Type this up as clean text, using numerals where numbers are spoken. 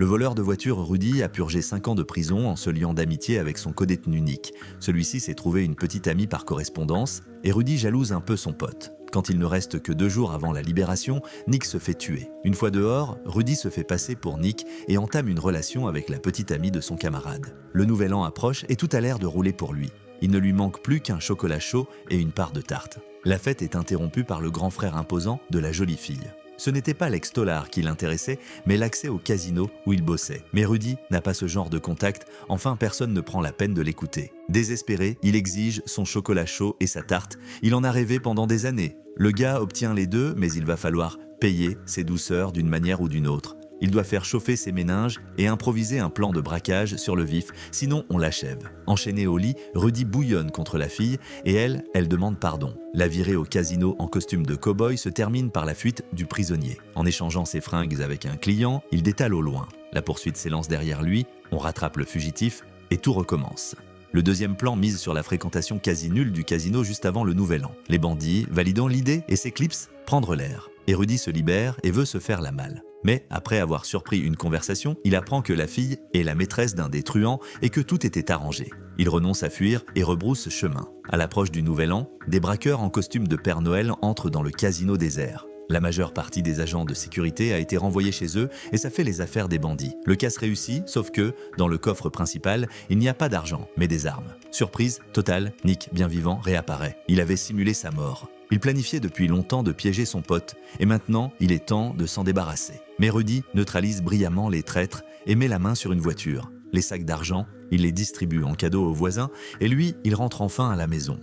Le voleur de voiture Rudy a purgé 5 ans de prison en se liant d'amitié avec son codétenu Nick. Celui-ci s'est trouvé une petite amie par correspondance et Rudy jalouse un peu son pote. Quand il ne reste que 2 jours avant la libération, Nick se fait tuer. Une fois dehors, Rudy se fait passer pour Nick et entame une relation avec la petite amie de son camarade. Le nouvel an approche et tout a l'air de rouler pour lui. Il ne lui manque plus qu'un chocolat chaud et une part de tarte. La fête est interrompue par le grand frère imposant de la jolie fille. Ce n'était pas l'ex-tolard qui l'intéressait, mais l'accès au casino où il bossait. Mais Rudy n'a pas ce genre de contact, enfin personne ne prend la peine de l'écouter. Désespéré, il exige son chocolat chaud et sa tarte. Il en a rêvé pendant des années. Le gars obtient les deux, mais il va falloir payer ses douceurs d'une manière ou d'une autre. Il doit faire chauffer ses méninges et improviser un plan de braquage sur le vif, sinon on l'achève. Enchaîné au lit, Rudy bouillonne contre la fille et elle demande pardon. La virée au casino en costume de cow-boy se termine par la fuite du prisonnier. En échangeant ses fringues avec un client, il détale au loin. La poursuite s'élance derrière lui, on rattrape le fugitif et tout recommence. Le deuxième plan mise sur la fréquentation quasi nulle du casino juste avant le nouvel an. Les bandits, validant l'idée et s'éclipsent, prendre l'air. Et Rudy se libère et veut se faire la malle. Mais après avoir surpris une conversation, il apprend que la fille est la maîtresse d'un des truands et que tout était arrangé. Il renonce à fuir et rebrousse chemin. À l'approche du nouvel an, des braqueurs en costume de Père Noël entrent dans le casino désert. La majeure partie des agents de sécurité a été renvoyée chez eux et ça fait les affaires des bandits. Le casse réussit, sauf que, dans le coffre principal, il n'y a pas d'argent, mais des armes. Surprise totale, Nick, bien vivant, réapparaît. Il avait simulé sa mort. Il planifiait depuis longtemps de piéger son pote, et maintenant, il est temps de s'en débarrasser. Mais Rudy neutralise brillamment les traîtres et met la main sur une voiture. Les sacs d'argent, il les distribue en cadeau aux voisins, et lui, il rentre enfin à la maison.